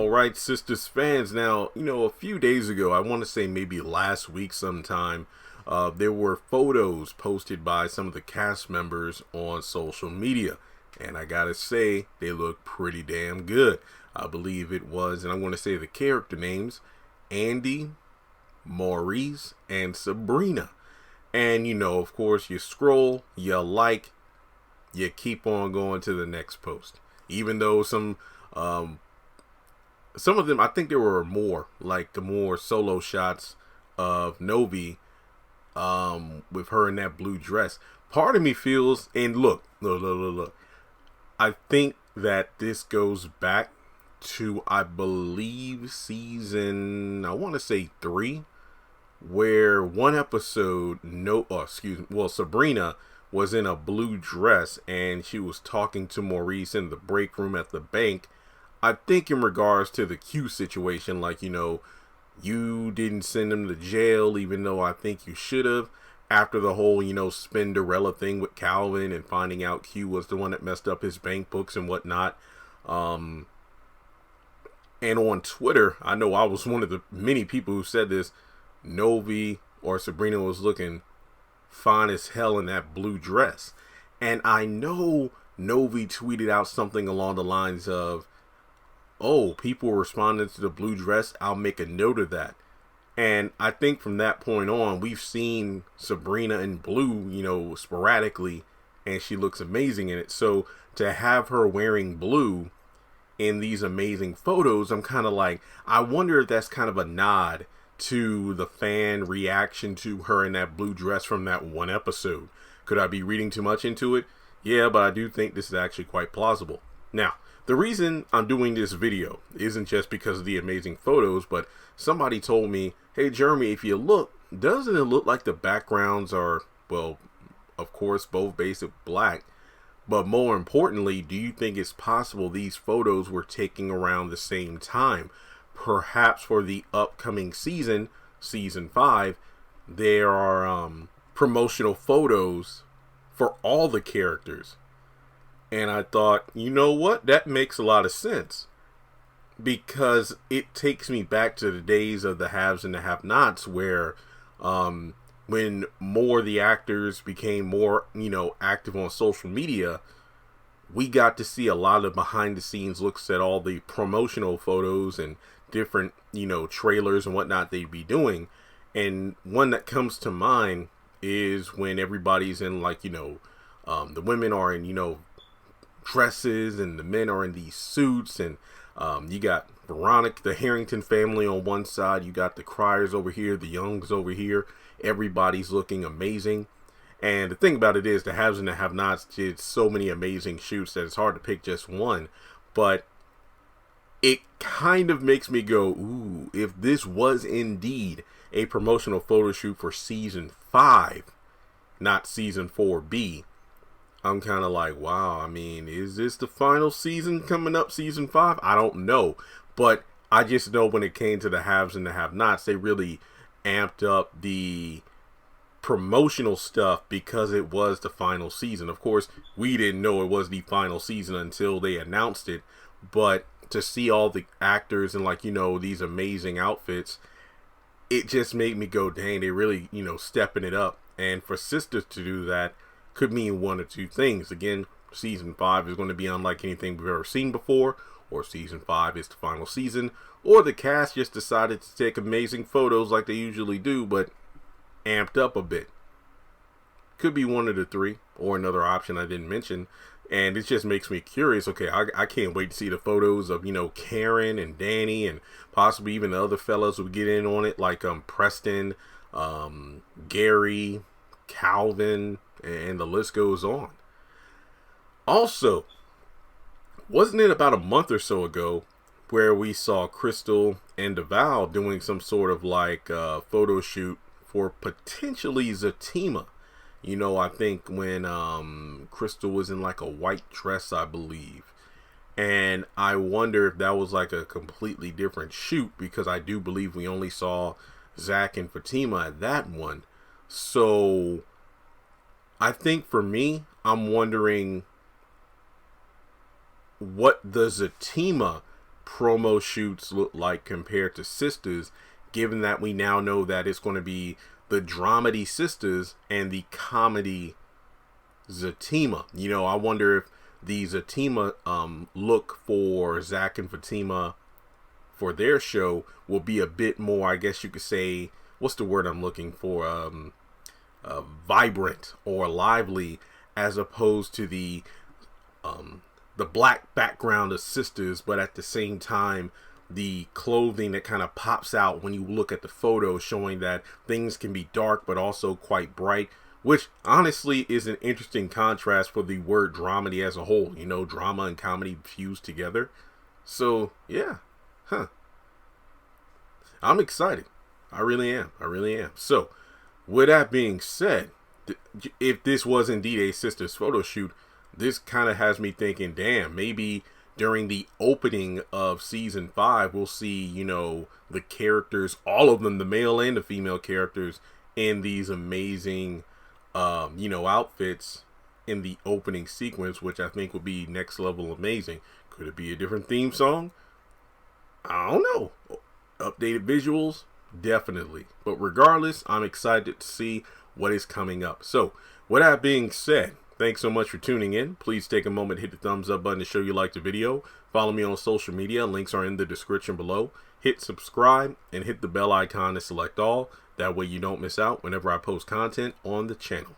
All right, Sistas fans. Now, a few days ago, I want to say maybe last week sometime, there were photos posted by some of the cast members on social media. And I gotta say, they look pretty damn good. I believe it was, and I'm going to say the character names, Andy, Maurice, and Sabrina. And, of course, you scroll, you like, you keep on going to the next post. Even though some of them, I think there were more, like the more solo shots of Novi with her in that blue dress. Part of me feels, and look. I think that this goes back to, I believe, season, I want to say 3, where one episode, Sabrina was in a blue dress and she was talking to Maurice in the break room at the bank. I think in regards to the Q situation, like, you didn't send him to jail, even though I think you should have, after the whole, Spinderella thing with Calvin and finding out Q was the one that messed up his bank books and whatnot. And on Twitter, I know I was one of the many people who said this, Novi or Sabrina was looking fine as hell in that blue dress. And I know Novi tweeted out something along the lines of, oh, people responding to the blue dress, I'll make a note of that. And I think from that point on, we've seen Sabrina in blue, sporadically, and she looks amazing in it. So to have her wearing blue in these amazing photos, I'm kind of like, I wonder if that's kind of a nod to the fan reaction to her in that blue dress from that one episode. Could I be reading too much into it? Yeah, but I do think this is actually quite plausible. Now, the reason I'm doing this video isn't just because of the amazing photos, but somebody told me, hey Jeremy, if you look, doesn't it look like the backgrounds are, well, of course, both basic black, but more importantly, do you think it's possible these photos were taken around the same time? Perhaps for the upcoming season, season 5, there are promotional photos for all the characters. And I thought, you know what? That makes a lot of sense. Because it takes me back to the days of the haves and the have-nots where when more of the actors became more, active on social media, we got to see a lot of behind-the-scenes looks at all the promotional photos and different, trailers and whatnot they'd be doing. And one that comes to mind is when everybody's in, like, the women are in, dresses and the men are in these suits, and you got Veronica, the Harrington family on one side, you got the Criers over here, the Youngs over here, everybody's looking amazing. And the thing about it is, the haves and the have-nots did so many amazing shoots that it's hard to pick just one, but it kind of makes me go, ooh, if this was indeed a promotional photo shoot for season 5, not season 4B, I'm kind of like, wow, I mean, is this the final season coming up, season 5? I don't know. But I just know when it came to the haves and the have-nots, they really amped up the promotional stuff because it was the final season. Of course, we didn't know it was the final season until they announced it. But to see all the actors in, these amazing outfits, it just made me go, dang, they really, stepping it up. And for Sistas to do that could mean one or two things. Again, season 5 is going to be unlike anything we've ever seen before, or season 5 is the final season, or the cast just decided to take amazing photos like they usually do, but amped up a bit. Could be one of the three, or another option I didn't mention, and it just makes me curious. Okay, I can't wait to see the photos of, Karen and Danny, and possibly even the other fellas who get in on it, like Preston, Gary, Calvin, and the list goes on. Also, wasn't it about a month or so ago where we saw Crystal and Deval doing some sort of photo shoot for potentially Zatima? I think when Crystal was in a white dress, I believe. And I wonder if that was a completely different shoot, because I do believe we only saw Zach and Fatima at that one. So I think for me, I'm wondering what the Zatima promo shoots look like compared to Sistas, given that we now know that it's going to be the dramedy Sistas and the comedy Zatima. You know, I wonder if the Zatima look for Zach and Fatima for their show will be a bit more, I guess you could say, what's the word I'm looking for? Vibrant or lively, as opposed to the black background of Sistas, but at the same time the clothing that kind of pops out when you look at the photo, showing that things can be dark but also quite bright, which honestly is an interesting contrast for the word dramedy as a whole. You know, drama and comedy fused together. So yeah, I'm excited. I really am. So with that being said, if this was indeed a Sistas photo shoot, this kind of has me thinking, damn, maybe during the opening of season 5, we'll see, you know, the characters, all of them, the male and the female characters, in these amazing, you know, outfits in the opening sequence, which I think would be next level amazing. Could it be a different theme song? I don't know. Updated visuals? Definitely. But regardless, I'm excited to see what is coming up. So, with that being said, thanks so much for tuning in. Please take a moment, hit the thumbs up button to show you like the video. Follow me on social media. Links are in the description below. Hit subscribe and hit the bell icon to select all. That way you don't miss out whenever I post content on the channel.